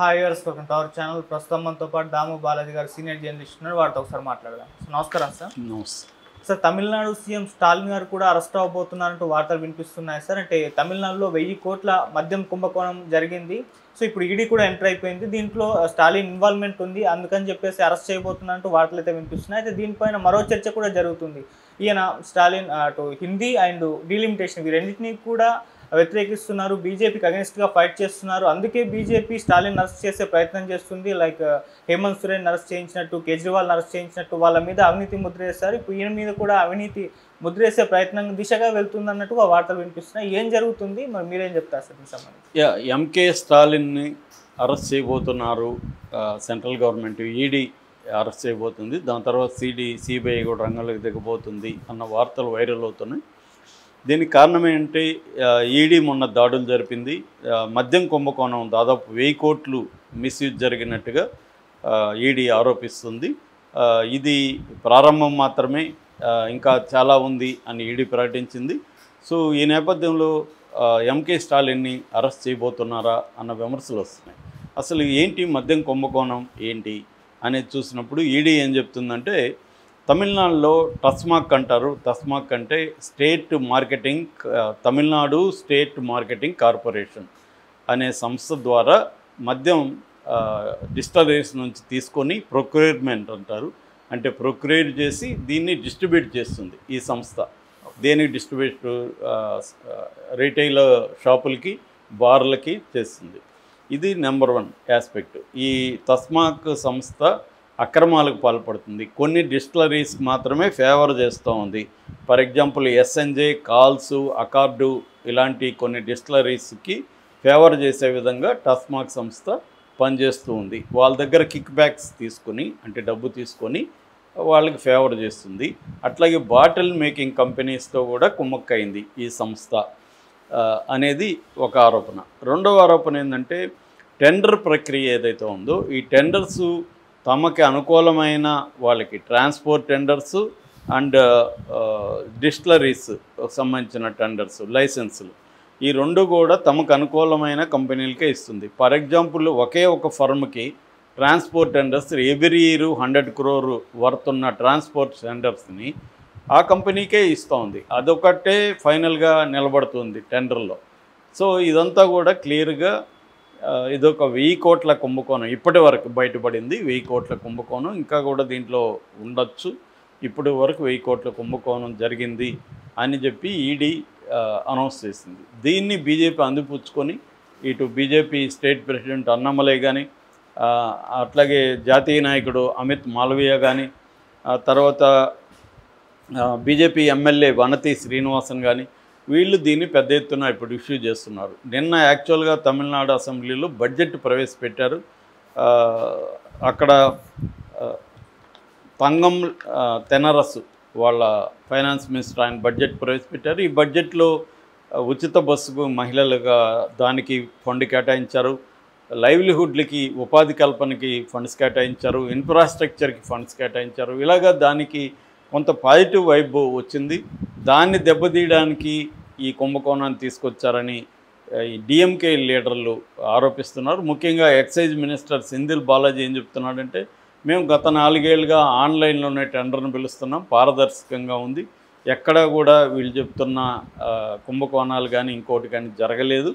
Hi viewers, welcome to our channel. ప్రస్తుతం మనతో పాటు దాము బాలాజీ గారు సీనియర్ జర్నలిస్ట్ ఉన్నారు. వారితో ఒకసారి మాట్లాడదాం. నమస్కారం sir. Sir, Tamil Nadu CM Stalin గారు కూడా అరెస్ట్ అవ్వబోతున్నారంటూ వార్తలు వినిపిస్తున్నాయి సార్. అంటే తమిళనాడులో 1000 కోట్ల మద్యం కుంభకోణం జరిగింది. సో ఇప్పుడు ఈడీ కూడా ఎంటర్ అయిపోయింది. దీంట్లో స్టాలిన్ ఇన్వాల్వ్మెంట్ ఉంది, అందుకని చెప్పేసి అరెస్ట్ చేయబోతున్నట్టు వార్తలు అయితే వినిపిస్తున్నాయి. అయితే దీనిపైన మరో చర్చ కూడా జరుగుతుంది. ఈయన స్టాలిన్ అటు హిందీ అండ్ డీలిమిటేషన్ ఈ రెండింటినీ కూడా వ్యతిరేకిస్తున్నారు, బీజేపీకి అగెన్స్ట్గా ఫైట్ చేస్తున్నారు. అందుకే బీజేపీ స్టాలిన్ అరెస్ట్ చేసే ప్రయత్నం చేస్తుంది. లైక్ హేమంత్ సోరెన్ అరెస్ట్ చేయించినట్టు, కేజ్రీవాల్ అరెస్ట్ చేయించినట్టు వాళ్ళ మీద అవినీతి ముద్ర వేస్తారు. ఇప్పుడు ఈయన మీద కూడా అవినీతి ముద్ర వేసే ప్రయత్నం దిశగా వెళ్తుంది అన్నట్టుగా వార్తలు వినిపిస్తున్నాయి. ఏం జరుగుతుంది, మరి మీరేం చెప్తారు సార్ దీనికి సంబంధించి? ఎంకే స్టాలిన్ని అరెస్ట్ చేయబోతున్నారు సెంట్రల్ గవర్నమెంట్, ఈడీ అరెస్ట్ చేయబోతుంది. దాని తర్వాత సిబిఐ కూడా రంగంలోకి దిగబోతుంది అన్న వార్తలు వైరల్ అవుతున్నాయి. దీనికి కారణం ఏంటి? ఈడీ మొన్న దాడులు జరిపింది. మద్యం కుంభకోణం దాదాపు 1000 కోట్లు మిస్యూజ్ జరిగినట్టుగా ఈడీ ఆరోపిస్తుంది. ఇది ప్రారంభం మాత్రమే, ఇంకా చాలా ఉంది అని ఈడీ ప్రకటించింది. సో ఈ నేపథ్యంలో ఎంకే స్టాలిన్ని అరెస్ట్ చేయబోతున్నారా అన్న విమర్శలు వస్తున్నాయి. అసలు ఏంటి మద్యం కుంభకోణం ఏంటి అనేది చూసినప్పుడు ఈడీ ఏం చెప్తుందంటే, తమిళనాడులో టస్మాక్ అంటారు. టస్మాక్ అంటే state marketing, Tamil Nadu state marketing corporation అనే సంస్థ ద్వారా మద్యం డిస్టిలరీస్ నుంచి తీసుకొని ప్రొక్యూర్మెంట్ అంటారు, అంటే ప్రొక్యూర్ చేసి దీన్ని డిస్ట్రిబ్యూట్ చేస్తుంది ఈ సంస్థ. దేనికి డిస్ట్రిబ్యూట్? రీటైల్ షాపులకి, బార్లకి చేస్తుంది. ఇది నెంబర్ 1 ఆస్పెక్ట్. ఈ తస్మాక్ సంస్థ అక్రమాలకు పాల్పడుతుంది. కొన్ని డిస్టిలరీస్కి మాత్రమే ఫేవర్ చేస్తూ ఉంది. For example SNJ, calls, Accord ఇలాంటి కొన్ని డిస్టిలరీస్కి ఫేవర్ చేసే విధంగా టస్మాక్ సంస్థ పనిచేస్తూ ఉంది. వాళ్ళ దగ్గర కిక్ బ్యాక్స్ తీసుకొని, అంటే డబ్బు తీసుకొని వాళ్ళకి ఫేవర్ చేస్తుంది. అట్లాగే బాటిల్ మేకింగ్ కంపెనీస్తో కూడా కుమ్మక్కైంది ఈ సంస్థ అనేది ఒక ఆరోపణ. రెండవ ఆరోపణ ఏంటంటే, టెండర్ ప్రక్రియ ఏదైతే ఉందో ఈ టెండర్సు తమకి అనుకూలమైన వాళ్ళకి, ట్రాన్స్పోర్ట్ టెండర్స్ అండ్ డిస్టిలరీస్ సంబంధించిన టెండర్స్, లైసెన్సులు, ఈ రెండు కూడా తమకు అనుకూలమైన కంపెనీలకే ఇస్తుంది. ఫర్ ఎగ్జాంపుల్ ఒకే ఒక ఫర్మ్కి transport tenders every year 100 crore worth ఉన్న ట్రాన్స్పోర్ట్ టెండర్స్ని ఆ కంపెనీకే ఇస్తూ ఉంది. అదొకటే ఫైనల్గా నిలబడుతుంది టెండర్లో. సో ఇదంతా కూడా క్లియర్గా ఇదొక 1000 కోట్ల కుంభకోణం ఇప్పటి వరకు బయటపడింది. 1000 కోట్ల కుంభకోణం ఇంకా కూడా దీంట్లో ఉండొచ్చు. ఇప్పటి వరకు 1000 కోట్ల కుంభకోణం జరిగింది అని చెప్పి ఈడీ అనౌన్స్ చేసింది. దీన్ని బీజేపీ అందిపుచ్చుకొని ఇటు బీజేపీ స్టేట్ ప్రెసిడెంట్ అన్నామలై కానీ, అట్లాగే జాతీయ నాయకుడు అమిత్ మాలవీయ కానీ, తర్వాత బీజేపీ ఎమ్మెల్యే వనతి శ్రీనివాసన్ కానీ, వీళ్ళు దీన్ని పెద్ద ఎత్తున ఇప్పుడు ఇష్యూ చేస్తున్నారు. నిన్న యాక్చువల్గా తమిళనాడు అసెంబ్లీలో బడ్జెట్ ప్రవేశపెట్టారు. అక్కడ తంగం తెనరసు వాళ్ళ ఫైనాన్స్ మినిస్టర్ ఆయన బడ్జెట్ ప్రవేశపెట్టారు. ఈ బడ్జెట్లో ఉచిత బస్సుకు మహిళలుగా దానికి ఫండ్ కేటాయించారు, లైవ్లీహుడ్లకి ఉపాధి కల్పనకి ఫండ్స్ కేటాయించారు, ఇన్ఫ్రాస్ట్రక్చర్కి ఫండ్స్ కేటాయించారు. ఇలాగా దానికి కొంత పాజిటివ్ వైబ్ వచ్చింది. దాన్ని దెబ్బతీయడానికి ఈ కుంభకోణాన్ని తీసుకొచ్చారని ఈ డిఎంకే లీడర్లు ఆరోపిస్తున్నారు. ముఖ్యంగా ఎక్సైజ్ మినిస్టర్ సెంధిల్ బాలాజీ ఏం చెప్తున్నాడంటే, మేము గత 4 ఏళ్ళుగా ఆన్లైన్లోనే టెండర్ను పిలుస్తున్నాం, పారదర్శకంగా ఉంది, ఎక్కడా కూడా వీళ్ళు చెప్తున్న కుంభకోణాలు కానీ ఇంకోటి కానీ జరగలేదు,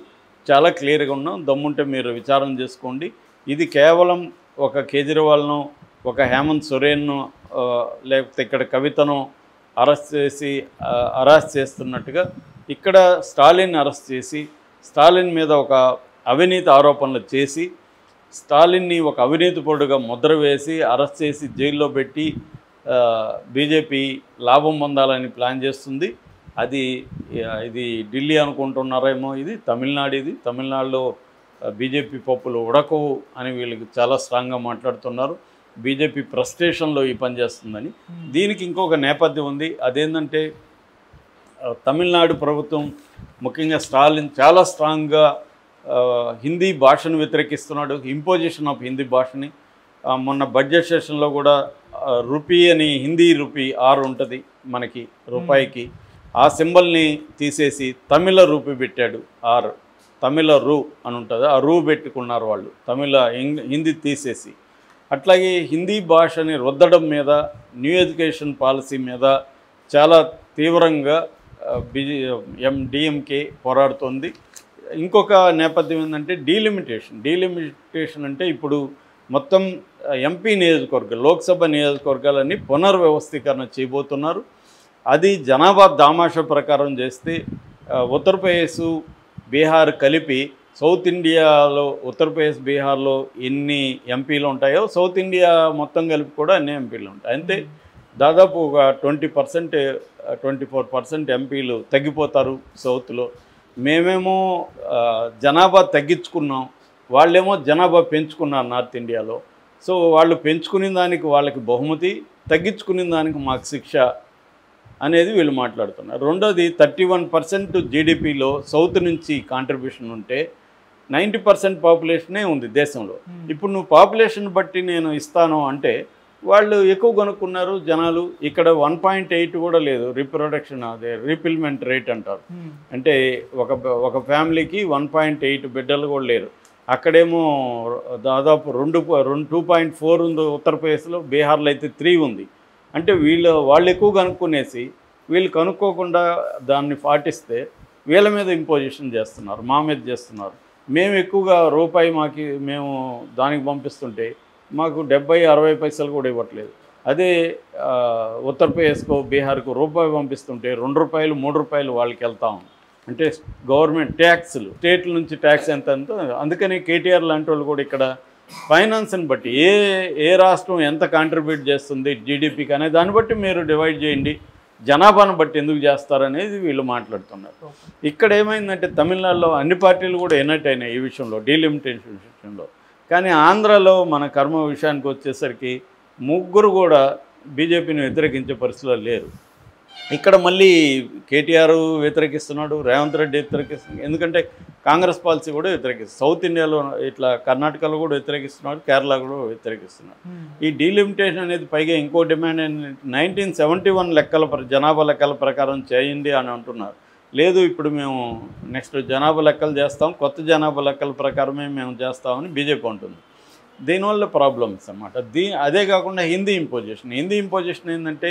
చాలా క్లియర్గా ఉన్నాం, దమ్ముంటే మీరు విచారణ చేసుకోండి. ఇది కేవలం ఒక కేజ్రీవాల్ను, ఒక హేమంత్ సోరెన్ను, లేకపోతే ఇక్కడ కవితను అరెస్ట్ చేస్తున్నట్టుగా ఇక్కడ స్టాలిన్ అరెస్ట్ చేసి, స్టాలిన్ మీద ఒక అవినీతి ఆరోపణలు చేసి, స్టాలిన్ని ఒక అవినీతిపరుడుగా ముద్ర వేసి అరెస్ట్ చేసి జైల్లో పెట్టి బీజేపీ లాభం పొందాలని ప్లాన్ చేస్తుంది. ఇది ఢిల్లీ అనుకుంటున్నారేమో, ఇది తమిళనాడు. ఇది తమిళనాడులో బీజేపీ పప్పులు ఉడకవు అని వీళ్ళకి చాలా స్ట్రాంగ్గా మాట్లాడుతున్నారు. బీజేపీ ఫ్రస్ట్రేషన్లో ఈ పని చేస్తుందని. దీనికి ఇంకొక నేపథ్యం ఉంది. అదేంటంటే, తమిళనాడు ప్రభుత్వం ముఖ్యంగా స్టాలిన్ చాలా స్ట్రాంగ్గా హిందీ భాషను వ్యతిరేకిస్తున్నాడు, ఇంపోజిషన్ ఆఫ్ హిందీ భాషని. మొన్న బడ్జెట్ సెషన్లో కూడా రూపీ అని, హిందీ రూపీ 6 ఉంటుంది మనకి రూపాయికి, ఆ సింబల్ని తీసేసి తమిళ రూపీ పెట్టాడు 6. తమిళ రూ అని ఉంటుంది, ఆ రూ పెట్టుకున్నారు వాళ్ళు హిందీ తీసేసి. అట్లాగే హిందీ భాషని రుద్దడం మీద, న్యూ ఎడ్యుకేషన్ పాలసీ మీద చాలా తీవ్రంగా డిఎంకే పోరాడుతోంది. ఇంకొక నేపథ్యం ఏంటంటే డీలిమిటేషన్ అంటే ఇప్పుడు మొత్తం ఎంపీ నియోజకవర్గాలు, లోక్సభ నియోజకవర్గాలన్నీ పునర్వ్యవస్థీకరణ చేయబోతున్నారు. అది జనాభా దామాషా ప్రకారం చేస్తే ఉత్తరప్రదేశ్, బీహార్ కలిపి సౌత్ ఇండియాలో ఉత్తరప్రదేశ్, బీహార్లో ఎన్ని ఎంపీలు ఉంటాయో సౌత్ ఇండియా మొత్తం కలిపి కూడా అన్ని ఎంపీలు ఉంటాయి. అంతే దాదాపు ఒక 20%, 24% ఎంపీలు తగ్గిపోతారు సౌత్లో. మేమేమో జనాభా తగ్గించుకున్నాం, వాళ్ళేమో జనాభా పెంచుకున్నారు నార్త్ ఇండియాలో. సో వాళ్ళు పెంచుకునే దానికి వాళ్ళకి బహుమతి, తగ్గించుకునే దానికి మాకు శిక్ష అనేది వీళ్ళు మాట్లాడుతున్నారు. రెండోది 31% జీడిపిలో సౌత్ నుంచి కాంట్రిబ్యూషన్ ఉంటే 90% పాపులేషనే ఉంది దేశంలో. ఇప్పుడు నువ్వు పాపులేషన్ బట్టి నేను ఇస్తాను అంటే వాళ్ళు ఎక్కువ కొనుక్కున్నారు జనాలు. ఇక్కడ 1.8 కూడా లేదు రీప్రొడక్షన్, అదే రీఫిల్మెంట్ రేట్ అంటారు. అంటే ఒక ఫ్యామిలీకి 1.8 బిడ్డలు కూడా లేరు. అక్కడేమో దాదాపు 2.4 ఉంది ఉత్తరప్రదేశ్లో, బీహార్లో అయితే 3 ఉంది. అంటే వాళ్ళు ఎక్కువ కనుక్కునేసి వీళ్ళు కనుక్కోకుండా దాన్ని పాటిస్తే వీళ్ళ మీద ఇంపోజిషన్ చేస్తున్నారు, మా మీద చేస్తున్నారు. మేము ఎక్కువగా రూపాయి మేము దానికి పంపిస్తుంటే మాకు 70-60 పైసలు కూడా ఇవ్వట్లేదు. అదే ఉత్తరప్రదేశ్కో బీహార్కు రూపాయి పంపిస్తుంటే 2 రూపాయలు 3 రూపాయలు వాళ్ళకి వెళ్తాం. అంటే గవర్నమెంట్ ట్యాక్స్లు, స్టేట్ల నుంచి ట్యాక్స్ ఎంత. అందుకని కేటీఆర్ లాంటి వాళ్ళు కూడా ఇక్కడ ఫైనాన్స్ని బట్టి ఏ రాష్ట్రం ఎంత కాంట్రిబ్యూట్ చేస్తుంది జీడిపికి అనే దాన్ని బట్టి మీరు డివైడ్ చేయండి, జనాభాను బట్టి ఎందుకు చేస్తారనేది వీళ్ళు మాట్లాడుతున్నారు. ఇక్కడ ఏమైందంటే తమిళనాడులో అన్ని పార్టీలు కూడా యునైట్ అయినాయి ఈ విషయంలో, డీలిమిటేషన్ విషయంలో. కానీ ఆంధ్రాలో మన కర్మ విషయానికి వచ్చేసరికి ముగ్గురు కూడా బీజేపీని వ్యతిరేకించే పరిస్థితుల్లో లేరు. ఇక్కడ మళ్ళీ కేటీఆర్ వ్యతిరేకిస్తున్నాడు, రేవంత్ రెడ్డి వ్యతిరేకిస్తున్నాడు. ఎందుకంటే కాంగ్రెస్ పాలసీ కూడా వ్యతిరేకిస్తుంది. సౌత్ ఇండియాలో ఇట్లా కర్ణాటకలో కూడా వ్యతిరేకిస్తున్నాడు, కేరళ కూడా వ్యతిరేకిస్తున్నాడు. ఈ డీలిమిటేషన్ అనేది పైగా ఇంకో డిమాండ్ 1971 జనాభా లెక్కల ప్రకారం చేయండి అని అంటున్నారు. లేదు ఇప్పుడు మేము నెక్స్ట్ జనాభా లెక్కలు చేస్తాం, కొత్త జనాభా లెక్కల ప్రకారమే మేము చేస్తామని బీజేపీ అంటుంది. దీనివల్ల ప్రాబ్లమ్స్ అన్నమాట. అదే కాకుండా హిందీ ఇంపోజిషన్ ఏంటంటే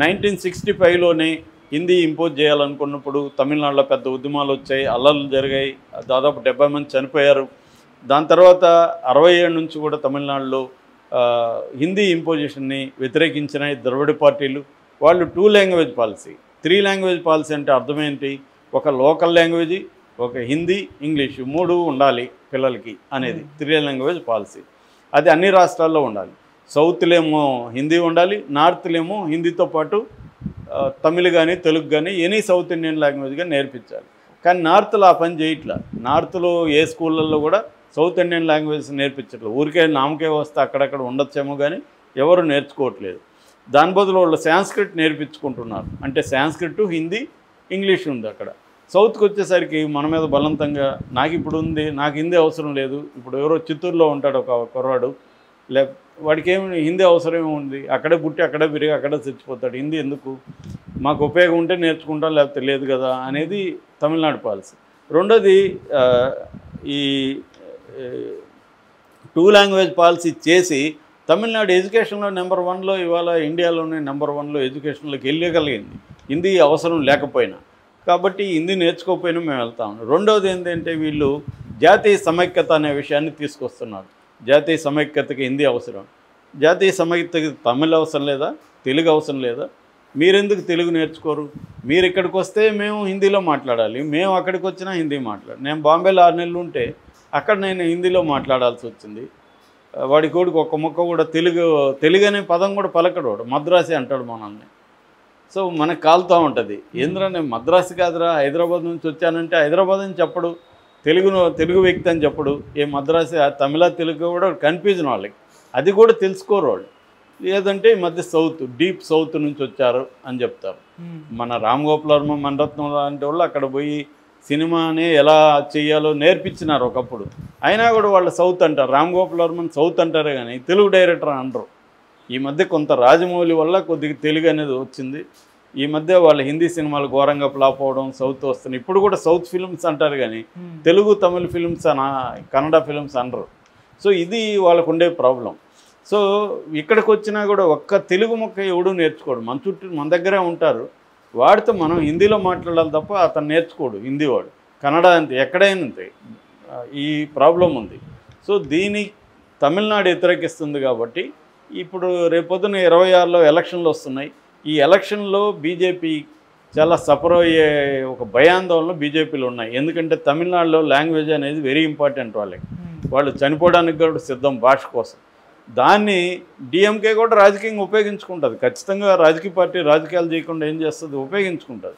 1965లోనే హిందీ ఇంపోజ్ చేయాలనుకున్నప్పుడు తమిళనాడులో పెద్ద ఉద్యమాలు వచ్చాయి, అల్లర్లు జరిగాయి, దాదాపు 70 మంది చనిపోయారు. దాని తర్వాత 67 నుంచి కూడా తమిళనాడులో హిందీ ఇంపోజిషన్ని వ్యతిరేకించినాయి ద్రవిడ పార్టీలు. వాళ్ళు 2 లాంగ్వేజ్ పాలసీ, 3 లాంగ్వేజ్ పాలసీ అంటే అర్థమేంటి, ఒక లోకల్ లాంగ్వేజ్, ఒక హిందీ, ఇంగ్లీషు 3 ఉండాలి పిల్లలకి అనేది 3 లాంగ్వేజ్ పాలసీ. అది అన్ని రాష్ట్రాల్లో ఉండాలి. సౌత్లేమో హిందీ ఉండాలి, నార్త్లేమో హిందీతో పాటు తమిళ్ కానీ తెలుగు కానీ ఎనీ సౌత్ ఇండియన్ లాంగ్వేజ్గా నేర్పించాలి. కానీ నార్త్లో ఆ పని చేయట్లా. నార్త్లో ఏ స్కూళ్ళల్లో కూడా సౌత్ ఇండియన్ లాంగ్వేజ్ నేర్పించట్లేదు. ఊరికే నామకే వస్తే అక్కడక్కడ ఉండొచ్చేమో కానీ ఎవరు నేర్చుకోవట్లేదు. దాని బదులు వాళ్ళు సాంస్క్రిట్ నేర్పించుకుంటున్నారు. అంటే సాంస్క్రిట్, హిందీ, ఇంగ్లీష్ ఉంది అక్కడ. సౌత్కి వచ్చేసరికి మన మీద బలవంతంగా నాకు ఇప్పుడు ఉంది, నాకు హిందీ అవసరం లేదు. ఇప్పుడు ఎవరో చిత్తూరులో ఉంటాడు ఒక కుర్రాడు, వాడికి ఏమి హిందీ అవసరం ఉంది, అక్కడే పుట్టి అక్కడే పెరిగి అక్కడే చచ్చిపోతాడు, హిందీ ఎందుకు, మాకు ఉపయోగం ఉంటే నేర్చుకుంటాం లేకపోతే లేదు కదా అనేది తమిళనాడు పాలసీ. రెండోది ఈ 2 లాంగ్వేజ్ పాలసీ చేసి తమిళనాడు ఎడ్యుకేషన్లో నెంబర్ 1లో ఇవాళ ఇండియాలోనే నెంబర్ 1లో ఎడ్యుకేషన్లోకి వెళ్ళగలిగింది హిందీ అవసరం లేకపోయినా. కాబట్టి హిందీ నేర్చుకోకపోయినా మేము వెళ్తాం. రెండవది ఏంటంటే వీళ్ళు జాతీయ సమైక్యత అనే విషయాన్ని తీసుకొస్తున్నారు. జాతీయ సమైక్యతకి హిందీ అవసరం, జాతీయ సమైక్యతకి తమిళ్ అవసరం లేదా, తెలుగు అవసరం లేదా? మీరెందుకు తెలుగు నేర్చుకోరు? మీరు ఇక్కడికి వస్తే మేము హిందీలో మాట్లాడాలి, మేము అక్కడికి వచ్చినా హిందీ నేను బాంబేలో 6 నెలలు ఉంటే అక్కడ నేను హిందీలో మాట్లాడాల్సి వచ్చింది. వాడి కోడికి ఒక్క ముక్క కూడా తెలుగు అనే పదం కూడా పలకడు, వాడు మద్రాసి అంటాడు మనల్ని. సో మనకు కాలుతూ ఉంటుంది. ఏంద్రా నేను మద్రాసు కాదురా, హైదరాబాద్ నుంచి వచ్చానంటే హైదరాబాద్ అని చెప్పడు, తెలుగు వ్యక్తి అని చెప్పడు, ఏ మద్రాసి తమిళ తెలుగు కూడా కన్ఫ్యూజన్ వాళ్ళకి. అది కూడా తెలుసుకోరు వాళ్ళు. లేదంటే ఈ మధ్య డీప్ సౌత్ నుంచి వచ్చారు అని చెప్తారు. మన రామ్ గోపాల్ వర్మ, మణిరత్నం లాంటి వాళ్ళు అక్కడ పోయి సినిమాని ఎలా చేయాలో నేర్పించినారు ఒకప్పుడు. అయినా కూడా వాళ్ళు సౌత్ అంటారు, రామ్ గోపాల్ వర్మని సౌత్ అంటారే కానీ తెలుగు డైరెక్టర్ అనరు. ఈ మధ్య కొంత రాజమౌళి వల్ల కొద్దిగా తెలుగు అనేది వచ్చింది. ఈ మధ్య వాళ్ళు హిందీ సినిమాలు ఘోరంగా ఫ్లాప్ అవ్వడం, సౌత్ వస్తున్నాయి. ఇప్పుడు కూడా సౌత్ ఫిల్మ్స్ అంటారు కానీ తెలుగు తమిళ ఫిల్మ్స్ కన్నడ ఫిల్మ్స్ అనరు. సో ఇది వాళ్ళకు ఉండే ప్రాబ్లం. సో ఇక్కడికి వచ్చినా కూడా ఒక్క తెలుగు మొక్క ఎవడూ నేర్చుకోడు. మన చుట్టూ మన దగ్గరే ఉంటారు, వాడితో మనం హిందీలో మాట్లాడాలి తప్ప అతను నేర్చుకోడు హిందీ వాడు. కన్నడ అంతే, ఎక్కడైనా అంతే. ఈ ప్రాబ్లం ఉంది. సో దీన్ని తమిళనాడు వ్యతిరేకిస్తుంది. కాబట్టి ఇప్పుడు రేపొద్దున 26లో ఎలక్షన్లు వస్తున్నాయి. ఈ ఎలక్షన్లో బీజేపీ చాలా సఫర్ అయ్యే ఒక భయాందోళనలు బీజేపీలో ఉన్నాయి. ఎందుకంటే తమిళనాడులో లాంగ్వేజ్ అనేది వెరీ ఇంపార్టెంట్ వాళ్ళకి. వాళ్ళు చనిపోవడానికి కూడా సిద్ధం భాష కోసం. దాన్ని డిఎంకే కూడా రాజకీయంగా ఉపయోగించుకుంటుంది. ఖచ్చితంగా రాజకీయ పార్టీ రాజకీయాలు చేయకుండా ఏం చేస్తుంది, ఉపయోగించుకుంటుంది.